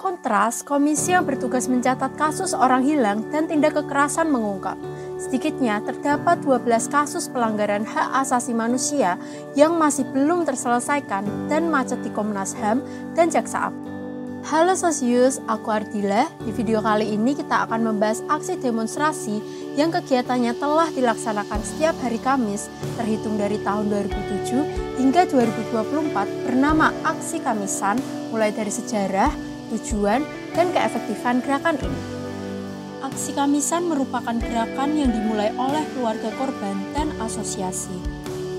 Kontras, komisi yang bertugas mencatat kasus orang hilang dan tindak kekerasan mengungkap, sedikitnya terdapat 12 kasus pelanggaran hak asasi manusia yang masih belum terselesaikan dan macet di Komnas HAM dan Jaksa Agung. Halo Sosius, aku Ardila. Di video kali ini kita akan membahas aksi demonstrasi yang kegiatannya telah dilaksanakan setiap hari Kamis terhitung dari tahun 2007 hingga 2024 bernama Aksi Kamisan, mulai dari sejarah, tujuan, dan keefektifan gerakan ini. Aksi Kamisan merupakan gerakan yang dimulai oleh keluarga korban dan asosiasi.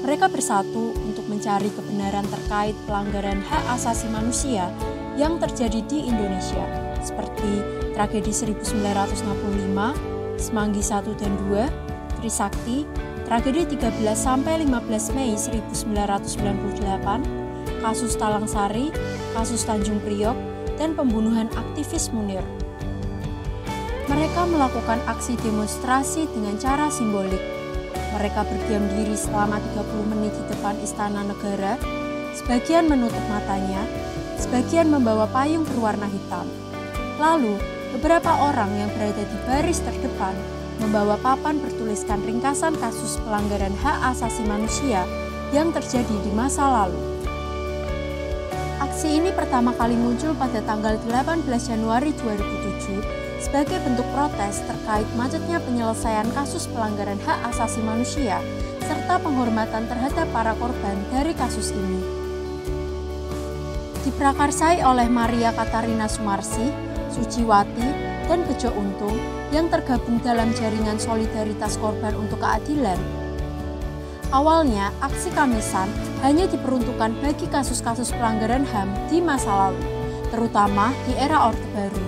Mereka bersatu untuk mencari kebenaran terkait pelanggaran hak asasi manusia yang terjadi di Indonesia, seperti tragedi 1965, Semanggi 1 dan 2, Trisakti, tragedi 13-15 Mei 1998, kasus Talang Sari, kasus Tanjung Priok, dan pembunuhan aktivis Munir. Mereka melakukan aksi demonstrasi dengan cara simbolik. Mereka berdiam diri selama 30 menit di depan Istana Negara, sebagian menutup matanya, sebagian membawa payung berwarna hitam. Lalu, beberapa orang yang berada di baris terdepan membawa papan bertuliskan ringkasan kasus pelanggaran hak asasi manusia yang terjadi di masa lalu. Aksi ini pertama kali muncul pada tanggal 18 Januari 2007 sebagai bentuk protes terkait macetnya penyelesaian kasus pelanggaran hak asasi manusia serta penghormatan terhadap para korban dari kasus ini. Diprakarsai oleh Maria Katarina Sumarsi, Suciwati, dan Bejo Untung yang tergabung dalam jaringan solidaritas korban untuk keadilan. Awalnya, aksi Kamisan hanya diperuntukkan bagi kasus-kasus pelanggaran HAM di masa lalu, terutama di era Orde Baru.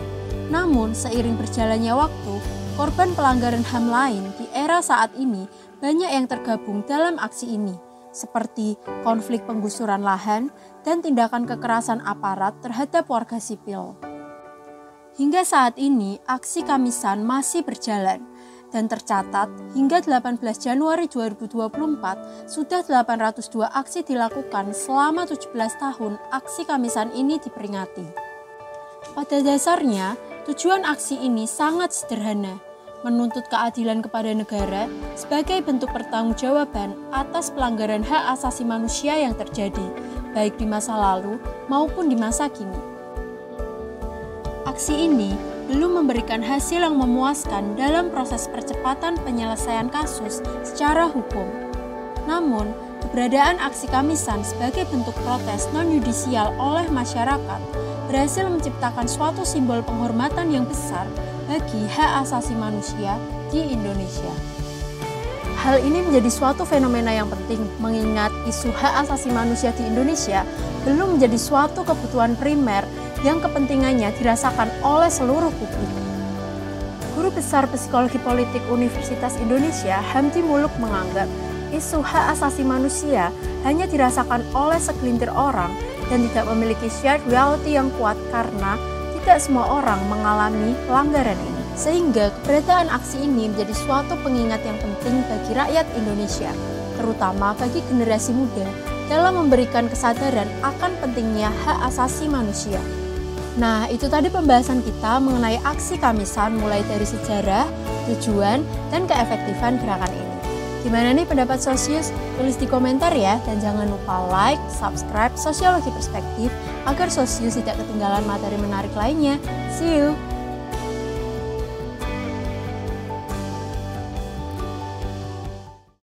Namun, seiring berjalannya waktu, korban pelanggaran HAM lain di era saat ini banyak yang tergabung dalam aksi ini, seperti konflik penggusuran lahan dan tindakan kekerasan aparat terhadap warga sipil. Hingga saat ini, aksi Kamisan masih berjalan dan tercatat hingga 18 Januari 2024 sudah 802 aksi dilakukan selama 17 tahun aksi Kamisan ini diperingati. Pada dasarnya, tujuan aksi ini sangat sederhana, menuntut keadilan kepada negara sebagai bentuk pertanggungjawaban atas pelanggaran hak asasi manusia yang terjadi, baik di masa lalu maupun di masa kini. Aksi ini belum memberikan hasil yang memuaskan dalam proses percepatan penyelesaian kasus secara hukum. Namun, keberadaan aksi Kamisan sebagai bentuk protes non-yudisial oleh masyarakat berhasil menciptakan suatu simbol penghormatan yang besar bagi hak asasi manusia di Indonesia. Hal ini menjadi suatu fenomena yang penting mengingat isu hak asasi manusia di Indonesia belum menjadi suatu kebutuhan primer yang kepentingannya dirasakan oleh seluruh publik. Guru Besar Psikologi Politik Universitas Indonesia, Hamdi Muluk menganggap isu hak asasi manusia hanya dirasakan oleh segelintir orang dan tidak memiliki shared reality yang kuat karena tidak semua orang mengalami pelanggaran ini. Sehingga keberadaan aksi ini menjadi suatu pengingat yang penting bagi rakyat Indonesia, terutama bagi generasi muda, dalam memberikan kesadaran akan pentingnya hak asasi manusia. Nah, itu tadi pembahasan kita mengenai aksi Kamisan mulai dari sejarah, tujuan, dan keefektifan gerakan ini. Gimana nih pendapat Sosius? Tulis di komentar ya, dan jangan lupa like, subscribe Sosiologi Perspektif agar Sosius tidak ketinggalan materi menarik lainnya. See you!